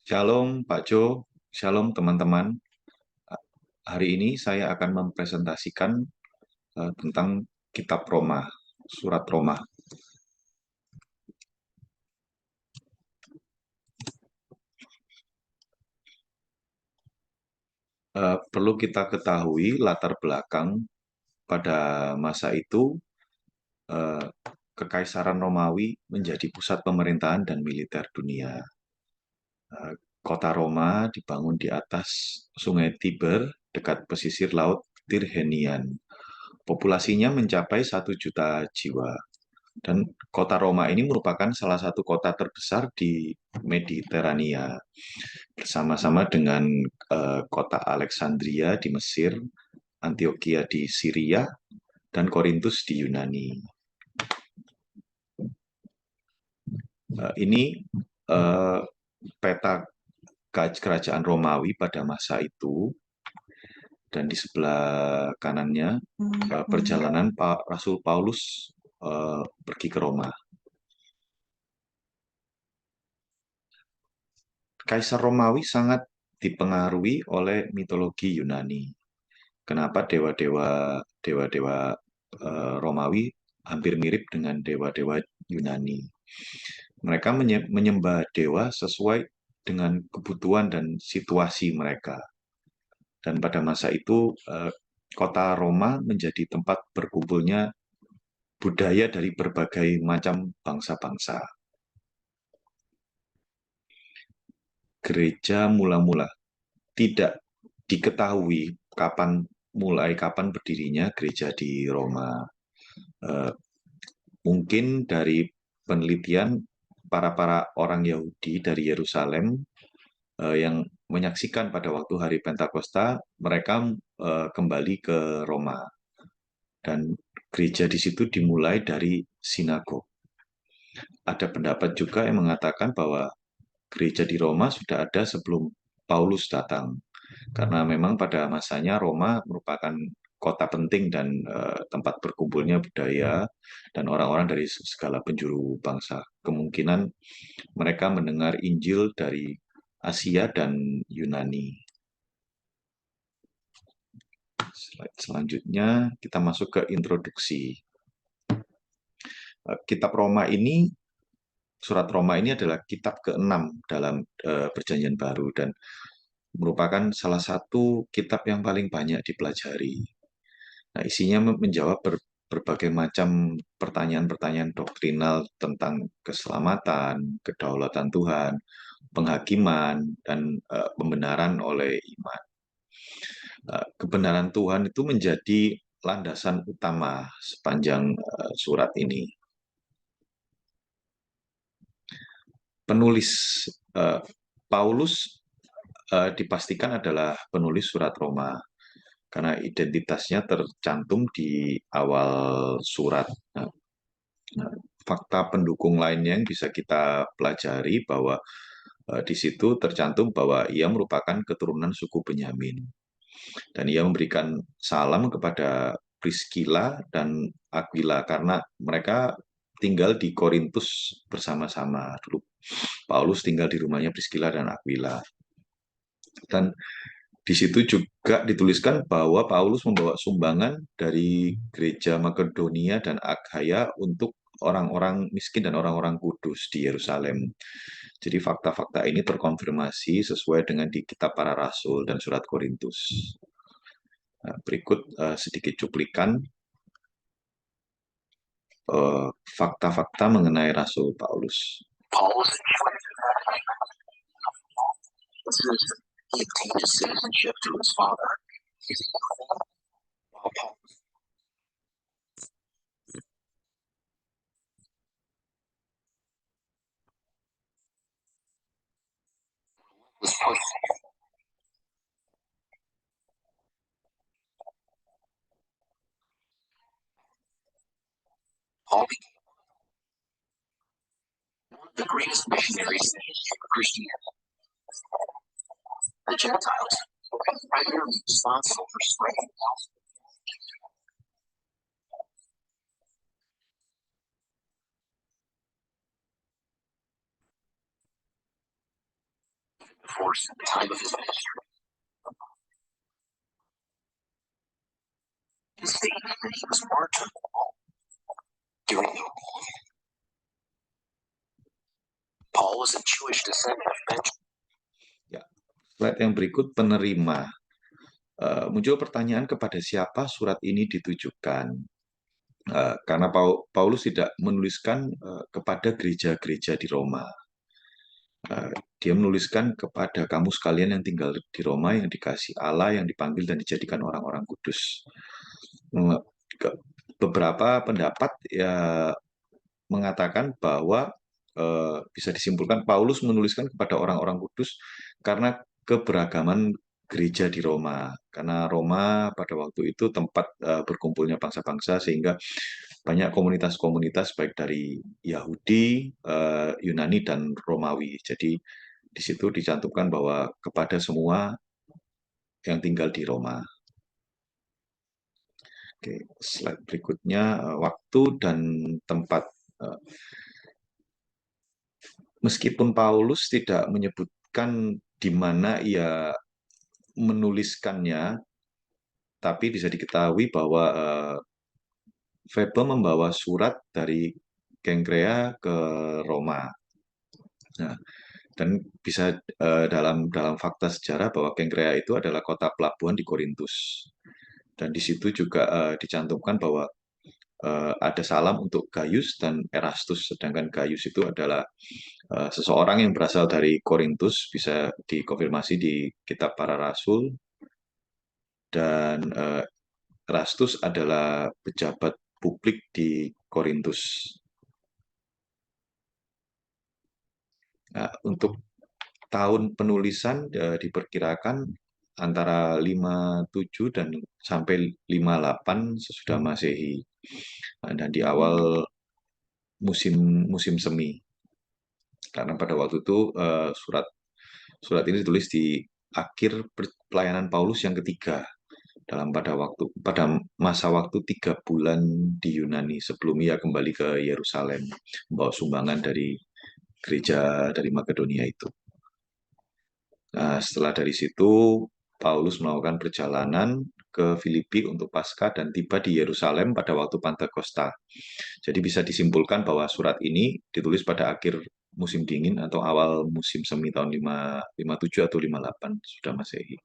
Shalom Pak Jo, Shalom teman-teman. Hari ini saya akan mempresentasikan tentang Kitab Roma, Surat Roma. Perlu kita ketahui latar belakang pada masa itu, eh, Kekaisaran Romawi menjadi pusat pemerintahan dan militer dunia. Kota Roma dibangun di atas Sungai Tiber dekat pesisir Laut Tyrrhenian. Populasinya mencapai 1 juta jiwa. Dan kota Roma ini merupakan salah satu kota terbesar di Mediterania, bersama-sama dengan kota Alexandria di Mesir, Antioquia di Syria, dan Korintus di Yunani. Ini uh, peta kerajaan Romawi pada masa itu, dan di sebelah kanannya perjalanan Rasul Paulus pergi ke Roma. Kaisar Romawi sangat dipengaruhi oleh mitologi Yunani. Kenapa dewa-dewa Romawi hampir mirip dengan dewa-dewa Yunani? Mereka menyembah dewa sesuai dengan kebutuhan dan situasi mereka. Dan pada masa itu kota Roma menjadi tempat berkumpulnya budaya dari berbagai macam bangsa-bangsa. Gereja mula-mula tidak diketahui kapan berdirinya gereja di Roma. Mungkin dari penelitian para orang Yahudi dari Yerusalem yang menyaksikan pada waktu hari Pentakosta, mereka kembali ke Roma, dan gereja di situ dimulai dari sinagog. Ada pendapat juga yang mengatakan bahwa gereja di Roma sudah ada sebelum Paulus datang, karena memang pada masanya Roma merupakan kota penting dan tempat berkumpulnya budaya dan orang-orang dari segala penjuru bangsa. Kemungkinan mereka mendengar Injil dari Asia dan Yunani. Slide selanjutnya kita masuk ke introduksi. Kitab Roma ini, Surat Roma ini adalah kitab ke-6 dalam Perjanjian Baru dan merupakan salah satu kitab yang paling banyak dipelajari. Nah, isinya menjawab berbagai macam pertanyaan-pertanyaan doktrinal tentang keselamatan, kedaulatan Tuhan, penghakiman, dan pembenaran oleh iman. Kebenaran Tuhan itu menjadi landasan utama sepanjang surat ini. Penulis Paulus dipastikan adalah penulis surat Roma, karena identitasnya tercantum di awal surat. Nah, fakta pendukung lainnya yang bisa kita pelajari bahwa di situ tercantum bahwa ia merupakan keturunan suku Benyamin, dan ia memberikan salam kepada Priscilla dan Aquila karena mereka tinggal di Korintus bersama-sama. Dulu Paulus tinggal di rumahnya Priscilla dan Aquila. Dan di situ juga dituliskan bahwa Paulus membawa sumbangan dari gereja Makedonia dan Akhaya untuk orang-orang miskin dan orang-orang kudus di Yerusalem. Jadi fakta-fakta ini terkonfirmasi sesuai dengan di kitab para rasul dan surat Korintus. Nah, berikut sedikit cuplikan fakta-fakta mengenai Rasul Paulus. Paulus he obtained his citizenship through his father. While Paul was put, Paul became one of the greatest missionaries of Christianity. The Gentiles were primarily responsible for spreading the gospel. Ya, slide yang berikut penerima. Muncul pertanyaan kepada siapa surat ini ditujukan. Karena Paulus tidak menuliskan kepada gereja-gereja di Roma. Dia menuliskan kepada kamu sekalian yang tinggal di Roma, yang dikasih Allah, yang dipanggil dan dijadikan orang-orang kudus. Beberapa pendapat ya mengatakan bahwa bisa disimpulkan Paulus menuliskan kepada orang-orang kudus karena keberagaman gereja di Roma. Karena Roma pada waktu itu tempat berkumpulnya bangsa-bangsa sehingga banyak komunitas-komunitas baik dari Yahudi, Yunani dan Romawi. Jadi di situ dicantumkan bahwa kepada semua yang tinggal di Roma. Oke, slide berikutnya waktu dan tempat. Meskipun Paulus tidak menyebutkan di mana ia menuliskannya, tapi bisa diketahui bahwa Febe membawa surat dari Kenkrea ke Roma. Nah, dan bisa dalam fakta sejarah bahwa Kenkrea itu adalah kota pelabuhan di Korintus. Dan di situ juga dicantumkan bahwa ada salam untuk Gaius dan Erastus, sedangkan Gaius itu adalah seseorang yang berasal dari Korintus, bisa dikonfirmasi di Kitab Para Rasul, dan Erastus adalah pejabat publik di Korintus. Nah, untuk tahun penulisan diperkirakan antara 57 dan sampai 58 sesudah Masehi. Dan di awal musim semi. Karena pada waktu itu surat ini ditulis di akhir pelayanan Paulus yang ketiga pada masa waktu 3 bulan di Yunani sebelum ia kembali ke Yerusalem membawa sumbangan dari gereja dari Makedonia itu. Nah, setelah dari situ Paulus melakukan perjalanan ke Filipi untuk Paskah dan tiba di Yerusalem pada waktu Pentakosta. Jadi bisa disimpulkan bahwa surat ini ditulis pada akhir musim dingin atau awal musim semi tahun 57 atau 58 sudah Masehi.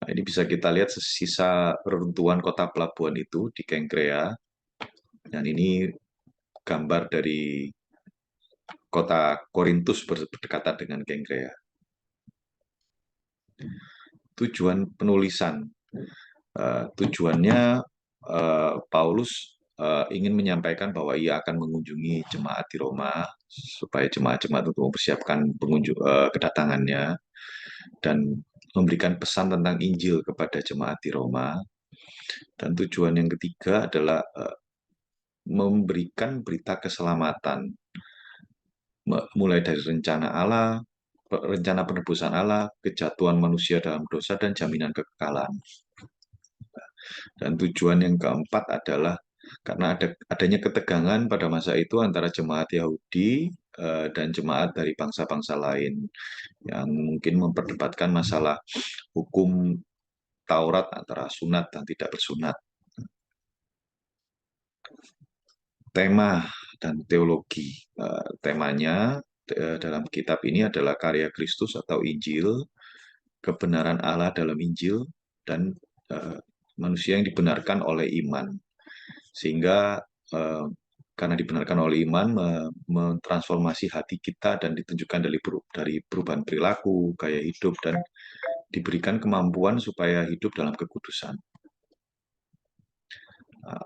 Nah, ini bisa kita lihat sisa reruntuhan kota pelabuhan itu di Kenkrea. Dan ini gambar dari kota Korintus berdekatan dengan Kenkrea. Tujuan penulisan. Tujuannya Paulus ingin menyampaikan bahwa ia akan mengunjungi jemaat di Roma supaya jemaat-jemaat untuk mempersiapkan kedatangannya dan memberikan pesan tentang Injil kepada jemaat di Roma. Dan tujuan yang ketiga adalah memberikan berita keselamatan mulai dari rencana Allah, rencana penebusan Allah, kejatuhan manusia dalam dosa, dan jaminan kekekalan. Dan tujuan yang keempat adalah karena adanya ketegangan pada masa itu antara jemaat Yahudi dan jemaat dari bangsa-bangsa lain yang mungkin memperdebatkan masalah hukum Taurat antara sunat dan tidak bersunat. Tema dan teologi. Temanya dalam kitab ini adalah karya Kristus atau Injil, kebenaran Allah dalam Injil, dan manusia yang dibenarkan oleh iman. Sehingga karena dibenarkan oleh iman, mentransformasi hati kita dan ditunjukkan dari perubahan perilaku, gaya hidup, dan diberikan kemampuan supaya hidup dalam kekudusan.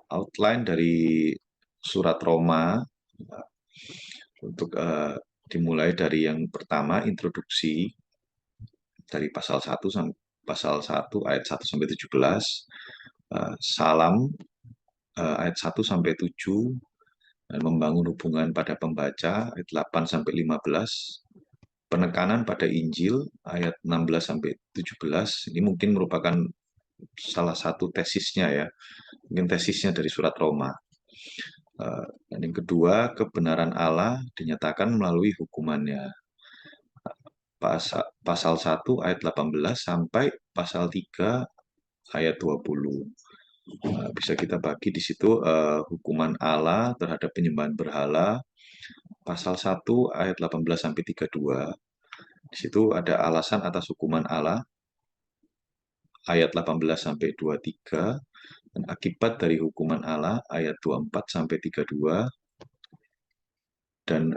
Outline dari surat Roma untuk dimulai dari yang pertama, introduksi dari pasal 1 ayat 1 sampai 17, salam ayat 1 sampai 7, dan membangun hubungan pada pembaca ayat 8 sampai 15, penekanan pada Injil ayat 16 sampai 17. Ini mungkin merupakan salah satu tesisnya ya, mungkin tesisnya dari surat Roma. Dan yang kedua, kebenaran Allah dinyatakan melalui hukumannya. pasal 1 ayat 18 sampai pasal 3 ayat 20. Bisa kita bagi di situ hukuman Allah terhadap penyembahan berhala, pasal 1 ayat 18 sampai 32. Di situ ada alasan atas hukuman Allah, ayat 18 sampai 23, dan akibat dari hukuman Allah, ayat 24 sampai 32. Dan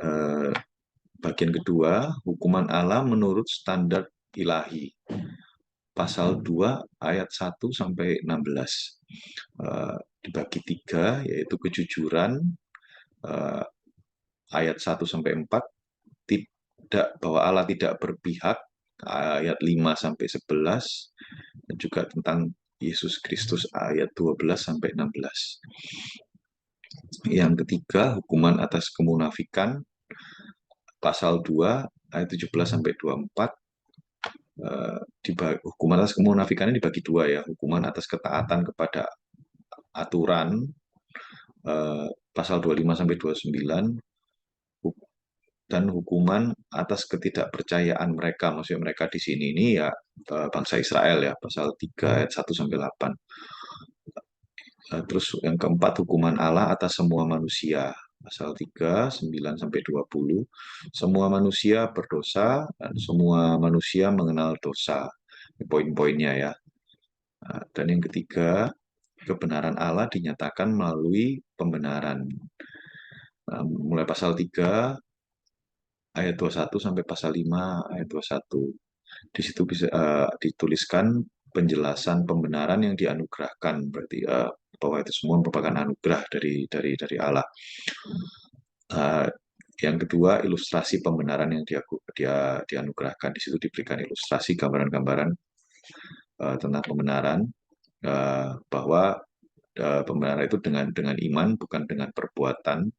bagian kedua, hukuman Allah menurut standar ilahi, pasal 2 ayat 1 sampai 16. Dibagi 3, yaitu kejujuran, ayat 1 sampai 4, bahwa Allah tidak berpihak, ayat 5 sampai 11, dan juga tentang Yesus Kristus, ayat 12 sampai 16. Yang ketiga, hukuman atas kemunafikan, pasal 2 ayat 17 sampai 24. Hukuman atas kemunafikan ini dibagi dua, ya. Hukuman atas ketaatan kepada aturan, pasal 25 sampai 29, dan hukuman atas ketidakpercayaan mereka. Maksudnya mereka di sini ini ya bangsa Israel, ya, pasal 3 ayat 1 sampai 8. Terus yang keempat, hukuman Allah atas semua manusia, pasal 3 9 sampai 20. Semua manusia berdosa dan semua manusia mengenal dosa. Ini poin-poinnya, ya. Dan yang ketiga, kebenaran Allah dinyatakan melalui pembenaran. Mulai pasal 3 ayat 21 sampai pasal 5 ayat 21. Di situ bisa dituliskan penjelasan pembenaran yang dianugerahkan, berarti bahwa itu semua merupakan anugerah dari Allah. Yang kedua, ilustrasi pembenaran yang dia dianugerahkan. Di situ diberikan ilustrasi, gambaran-gambaran tentang pembenaran, bahwa pembenaran itu dengan iman, bukan dengan perbuatan,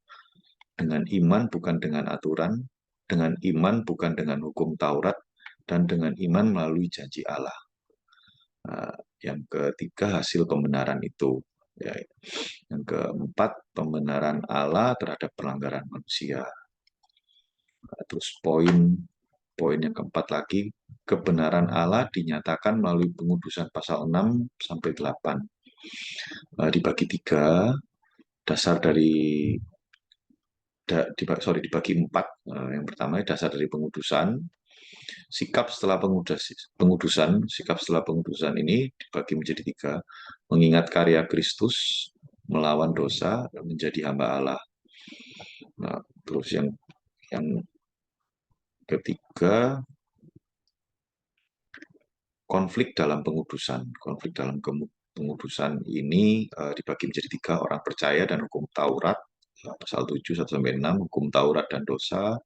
dengan iman bukan dengan aturan, dengan iman bukan dengan hukum Taurat, dan dengan iman melalui janji Allah. Yang ketiga, hasil pembenaran itu. Ya. Yang keempat, pembenaran Allah terhadap pelanggaran manusia. Terus poin yang keempat lagi, kebenaran Allah dinyatakan melalui pengudusan, pasal 6 sampai 8. Dibagi tiga, dasar dari dibagi empat. Yang pertama, dasar dari pengudusan. Sikap setelah pengudusan ini dibagi menjadi tiga: mengingat karya Kristus, melawan dosa, dan menjadi hamba Allah. Nah, terus yang ketiga, konflik dalam pengudusan. Konflik dalam pengudusan ini dibagi menjadi tiga: orang percaya dan hukum Taurat, pasal 7 1 sampai 6, hukum Taurat dan dosa,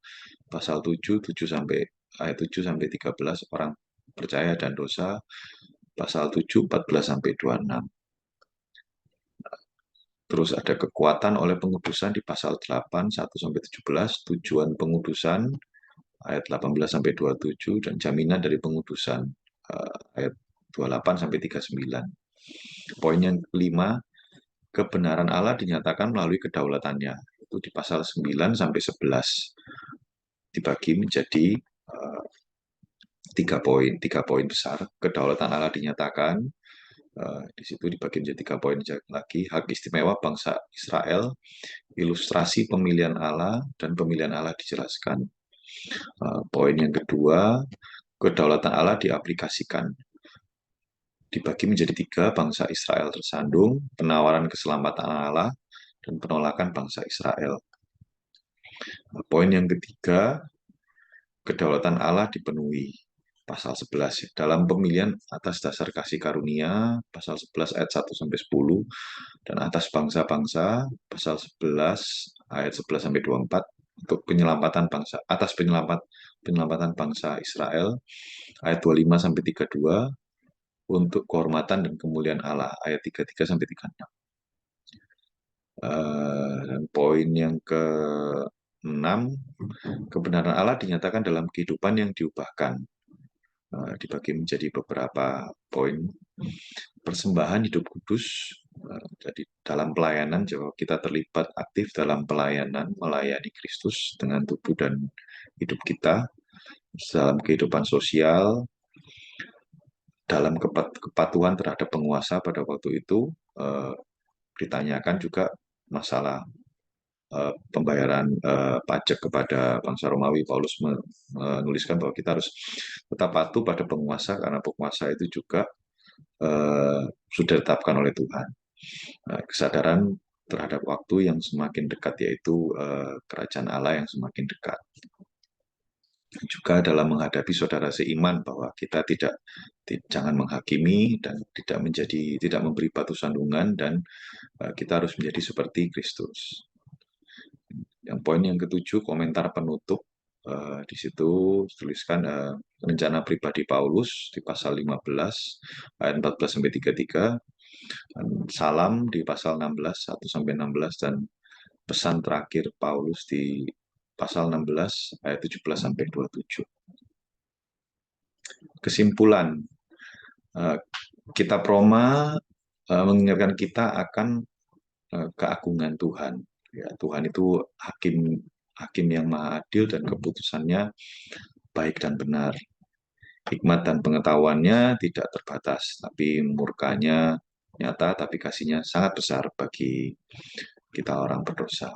pasal 7 ayat 7 sampai 13, orang percaya dan dosa, pasal 7 14 sampai 26. Terus ada kekuatan oleh pengudusan di pasal 8 1 sampai 17, tujuan pengudusan ayat 18 sampai 27, dan jaminan dari pengudusan ayat 28 sampai 39. Poin yang kelima, kebenaran Allah dinyatakan melalui kedaulatannya, itu di pasal 9 sampai 11. Dibagi menjadi tiga poin besar. Kedaulatan Allah dinyatakan, di situ dibagi menjadi 3 poin lagi: hak istimewa bangsa Israel, ilustrasi pemilihan Allah, dan pemilihan Allah dijelaskan. Poin yang kedua, kedaulatan Allah diaplikasikan. Dibagi menjadi 3, bangsa Israel tersandung, penawaran keselamatan Allah, dan penolakan bangsa Israel. Poin yang ketiga, kedaulatan Allah dipenuhi, pasal 11. Dalam pemilihan atas dasar kasih karunia, pasal 11 ayat 1 sampai 10, dan atas bangsa-bangsa, pasal 11 ayat 11 sampai 24, untuk penyelamatan bangsa, atas penyelamatan bangsa Israel, ayat 25 sampai 32, untuk kehormatan dan kemuliaan Allah, ayat 33 sampai 36. Dan poin yang ke-6, kebenaran Allah dinyatakan dalam kehidupan yang diubahkan. Dibagi menjadi beberapa poin. Persembahan hidup kudus, jadi dalam pelayanan, kita terlibat aktif dalam pelayanan, melayani Kristus dengan tubuh dan hidup kita. dalam kehidupan sosial, dalam kepatuhan terhadap penguasa pada waktu itu. Ditanyakan juga masalah pembayaran pajak kepada bangsa Romawi. Paulus menuliskan bahwa kita harus tetap patuh pada penguasa karena penguasa itu juga sudah ditetapkan oleh Tuhan. Kesadaran terhadap waktu yang semakin dekat, yaitu kerajaan Allah yang semakin dekat. Juga dalam menghadapi saudara seiman bahwa kita jangan menghakimi dan tidak memberi batu sandungan, dan kita harus menjadi seperti Kristus. Yang poin yang ketujuh, komentar penutup. Di situ tuliskan rencana pribadi Paulus di pasal 15 ayat 14 sampai 33, dan salam di pasal 16 1 sampai 16, dan pesan terakhir Paulus di pasal 16 ayat 17 sampai 27. Kesimpulan, kitab Roma mengingatkan kita akan keagungan Tuhan. Ya, Tuhan itu hakim yang maha adil dan keputusannya baik dan benar. Hikmat dan pengetahuannya tidak terbatas, tapi murkanya nyata, tapi kasihnya sangat besar bagi kita orang berdosa.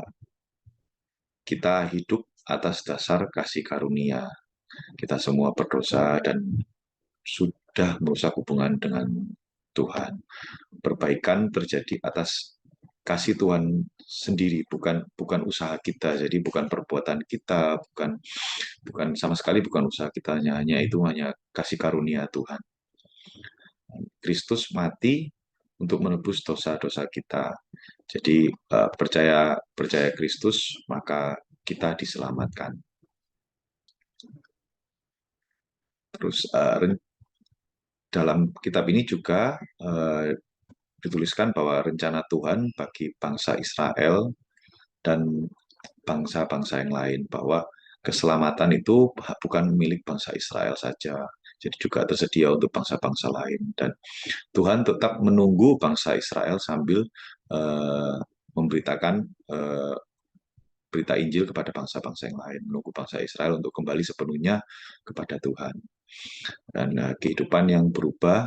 Kita hidup atas dasar kasih karunia. Kita semua berdosa dan sudah merusak hubungan dengan Tuhan. Perbaikan terjadi atas kasih Tuhan sendiri, bukan usaha kita. Jadi bukan perbuatan kita, bukan sama sekali bukan usaha kita, hanya kasih karunia Tuhan. Kristus mati untuk menebus dosa-dosa kita. Jadi percaya Kristus, maka kita diselamatkan. Terus dalam kitab ini juga dituliskan bahwa rencana Tuhan bagi bangsa Israel dan bangsa-bangsa yang lain, bahwa keselamatan itu bukan milik bangsa Israel saja, jadi juga tersedia untuk bangsa-bangsa lain. Dan Tuhan tetap menunggu bangsa Israel sambil memberitakan berita Injil kepada bangsa-bangsa yang lain, menunggu bangsa Israel untuk kembali sepenuhnya kepada Tuhan. Dan kehidupan yang berubah,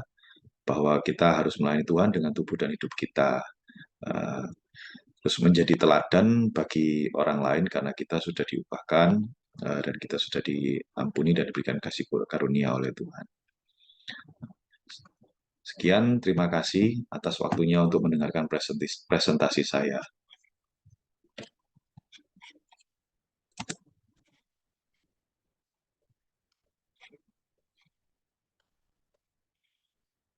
bahwa kita harus melayani Tuhan dengan tubuh dan hidup kita. Terus menjadi teladan bagi orang lain karena kita sudah diubahkan dan kita sudah diampuni dan diberikan kasih karunia oleh Tuhan. Sekian, terima kasih atas waktunya untuk mendengarkan presentasi saya.